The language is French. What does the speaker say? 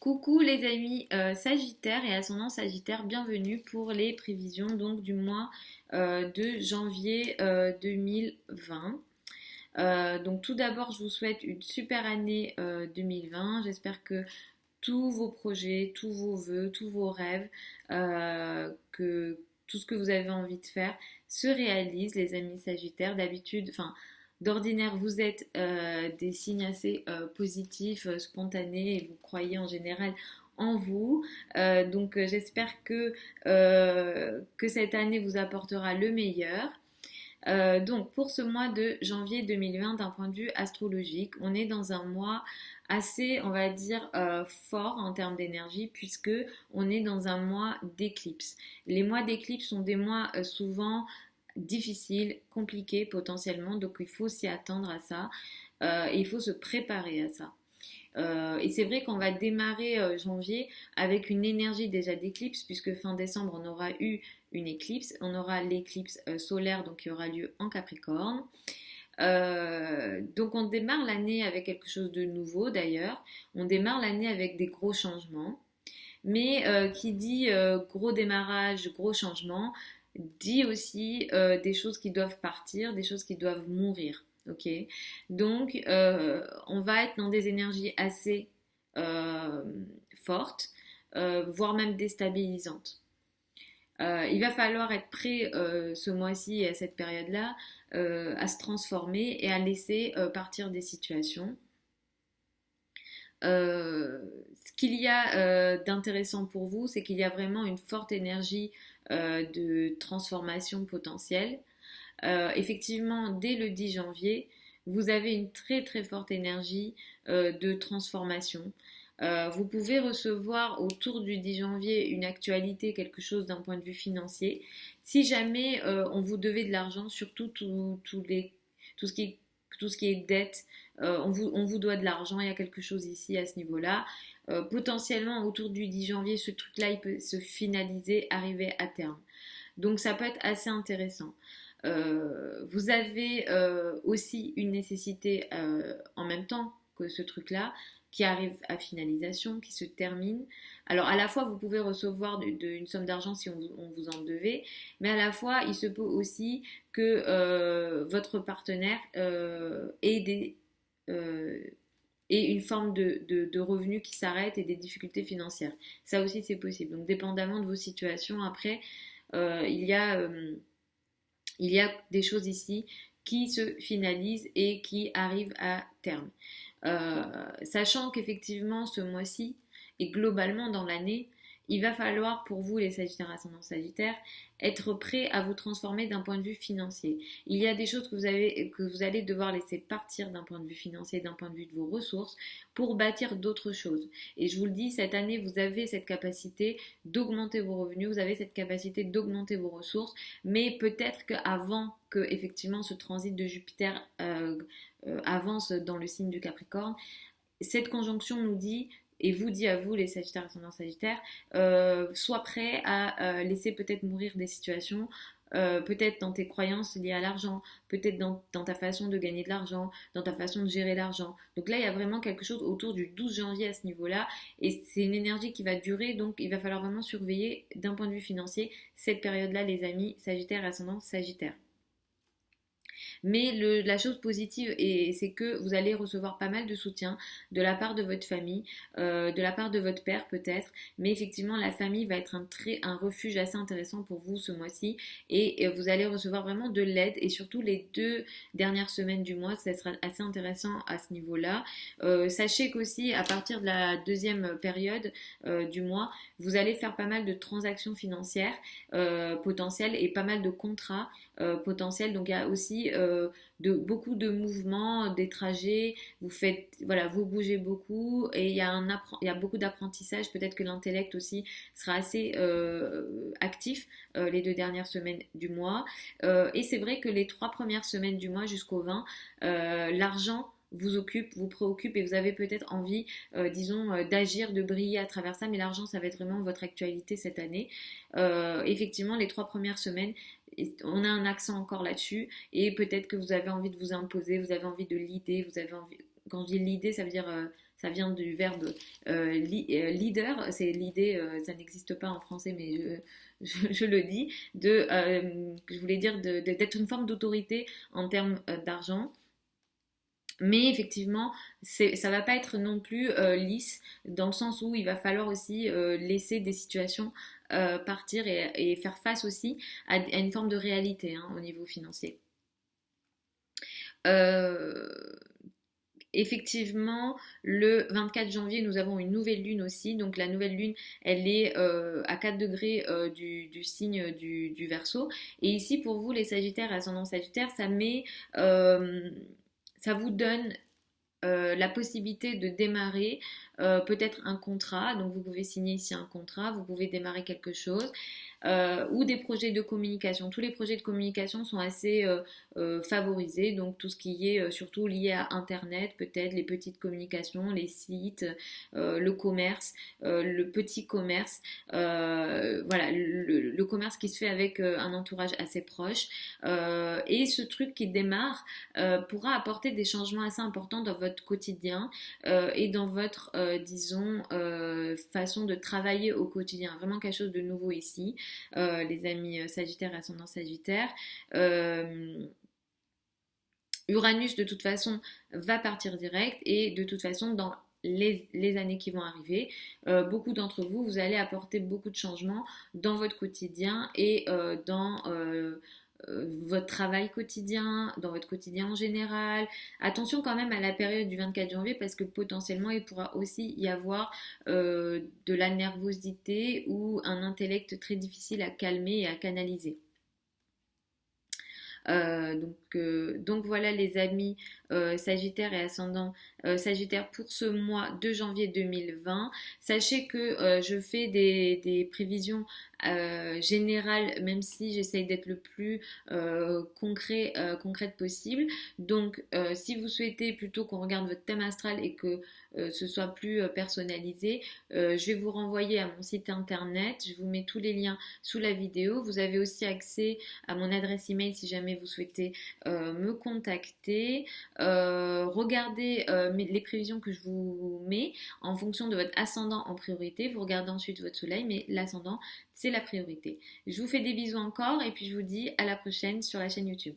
Coucou les amis Sagittaire et ascendant Sagittaire, bienvenue pour les prévisions donc du mois de janvier 2020. Donc tout d'abord, je vous souhaite une super année 2020. J'espère que tous vos projets, tous vos vœux, tous vos rêves, que tout ce que vous avez envie de faire se réalise, les amis Sagittaires. D'habitude, enfin, d'ordinaire, vous êtes des signes assez positifs, spontanés, et vous croyez en général en vous. Donc, j'espère que cette année vous apportera le meilleur. Donc pour ce mois de janvier 2020, d'un point de vue astrologique, on est dans un mois assez, on va dire, fort en termes d'énergie, puisque on est dans un mois d'éclipse. Les mois d'éclipse sont des mois souvent difficiles, compliqués potentiellement, donc il faut s'y attendre à ça, et il faut se préparer à ça. Et c'est vrai qu'on va démarrer janvier avec une énergie déjà d'éclipse, puisque fin décembre, on aura eu une éclipse. On aura l'éclipse solaire, donc qui aura lieu en Capricorne. Donc on démarre l'année avec quelque chose de nouveau d'ailleurs. On démarre l'année avec des gros changements. Mais qui dit gros démarrage, gros changement, dit aussi des choses qui doivent partir, des choses qui doivent mourir. Ok, donc on va être dans des énergies assez euh, fortes, voire même déstabilisantes. Il va falloir être prêt ce mois-ci et à cette période-là à se transformer et à laisser partir des situations. Ce qu'il y a d'intéressant pour vous, c'est qu'il y a vraiment une forte énergie de transformation potentielle. Effectivement, dès le 10 janvier, vous avez une très très forte énergie de transformation. Vous pouvez recevoir autour du 10 janvier une actualité, quelque chose d'un point de vue financier. Si jamais on vous devait de l'argent, surtout tout ce qui est, tout ce qui est dette, on vous doit de l'argent, il y a quelque chose ici à ce niveau-là. Potentiellement autour du 10 janvier, ce truc-là, il peut se finaliser, arriver à terme. Donc ça peut être assez intéressant. Vous avez aussi une nécessité en même temps que ce truc-là qui arrive à finalisation, qui se termine. Alors à la fois vous pouvez recevoir une somme d'argent si on vous en devait, mais à la fois il se peut aussi que votre partenaire euh, ait une forme de revenus qui s'arrête et des difficultés financières. Ça aussi c'est possible. Donc dépendamment de vos situations, après, euh, il y a... euh, il y a des choses ici qui se finalisent et qui arrivent à terme. Sachant qu'effectivement ce mois-ci et globalement dans l'année, il va falloir pour vous les Sagittaires ascendant Sagittaire être prêt à vous transformer d'un point de vue financier. Il y a des choses que vous allez devoir laisser partir d'un point de vue financier, d'un point de vue de vos ressources pour bâtir d'autres choses. Et je vous le dis, cette année, vous avez cette capacité d'augmenter vos revenus, vous avez cette capacité d'augmenter vos ressources, mais peut-être qu'avant que effectivement ce transit de Jupiter avance dans le signe du Capricorne, cette conjonction nous dit et vous dit à vous les Sagittaires ascendant Sagittaire, sois prêt à laisser peut-être mourir des situations, peut-être dans tes croyances liées à l'argent, peut-être dans ta façon de gagner de l'argent, dans ta façon de gérer l'argent. Donc là, il y a vraiment quelque chose autour du 12 janvier à ce niveau-là, et c'est une énergie qui va durer, donc il va falloir vraiment surveiller d'un point de vue financier cette période-là, les amis Sagittaires ascendant Sagittaire. Mais la chose positive, c'est que vous allez recevoir pas mal de soutien de la part de votre famille, de la part de votre père peut-être. Mais effectivement, la famille va être un refuge assez intéressant pour vous ce mois-ci. Et vous allez recevoir vraiment de l'aide. Et surtout les 2 dernières semaines du mois, ça sera assez intéressant à ce niveau-là. Sachez qu'aussi, à partir de la deuxième période du mois, vous allez faire pas mal de transactions financières potentielles et pas mal de contrats potentiels. Donc il y a aussi beaucoup de mouvements, des trajets, vous faites, voilà, vous bougez beaucoup et il y a beaucoup d'apprentissage. Peut-être que l'intellect aussi sera assez actif les 2 dernières semaines du mois. Et c'est vrai que les 3 premières semaines du mois jusqu'au 20, l'argent vous occupe, vous préoccupe et vous avez peut-être envie, disons, d'agir, de briller à travers ça, mais l'argent, ça va être vraiment votre actualité cette année. Effectivement, les 3 premières semaines, on a un accent encore là-dessus et peut-être que vous avez envie de vous imposer, vous avez envie de l'idée, vous avez envie, quand je dis l'idée, ça ça vient du verbe leader, c'est l'idée, ça n'existe pas en français, mais je le dis, je voulais dire d'être une forme d'autorité en termes d'argent. Mais effectivement, ça va pas être non plus lisse, dans le sens où il va falloir aussi laisser des situations partir et faire face aussi à une forme de réalité hein, au niveau financier. Euh, Effectivement, le 24 janvier, nous avons une nouvelle lune aussi. Donc la nouvelle lune, elle est à 4 degrés du signe du Verseau. Et ici, pour vous, les Sagittaires, ascendant Sagittaire, ça vous donne la possibilité de démarrer peut-être un contrat. Donc vous pouvez signer ici un contrat, vous pouvez démarrer quelque chose. Ou des projets de communication. Tous les projets de communication sont assez favorisés, donc tout ce qui est surtout lié à Internet, peut-être les petites communications, les sites, le commerce, le petit commerce, voilà, le commerce qui se fait avec un entourage assez proche. Et ce truc qui démarre pourra apporter des changements assez importants dans votre quotidien et dans votre, disons, façon de travailler au quotidien. Vraiment quelque chose de nouveau ici. Les amis Sagittaires, ascendant Sagittaire. Uranus, de toute façon, va partir direct et de toute façon, dans les années qui vont arriver, beaucoup d'entre vous, vous allez apporter beaucoup de changements dans votre quotidien et dans votre travail quotidien, dans votre quotidien en général. Attention quand même à la période du 24 janvier parce que potentiellement il pourra aussi y avoir de la nervosité ou un intellect très difficile à calmer et à canaliser. Donc voilà les amis Sagittaire et ascendant Sagittaire pour ce mois de janvier 2020. Sachez que je fais des prévisions générales, même si j'essaye d'être le plus concrète possible. Donc si vous souhaitez plutôt qu'on regarde votre thème astral et que ce soit plus personnalisé, je vais vous renvoyer à mon site internet. Je vous mets tous les liens sous la vidéo. Vous avez aussi accès à mon adresse email si jamais vous souhaitez me contacter. Regardez les prévisions que je vous mets en fonction de votre ascendant en priorité. Vous regardez ensuite votre soleil, mais l'ascendant, c'est la priorité. Je vous fais des bisous encore et puis je vous dis à la prochaine sur la chaîne YouTube.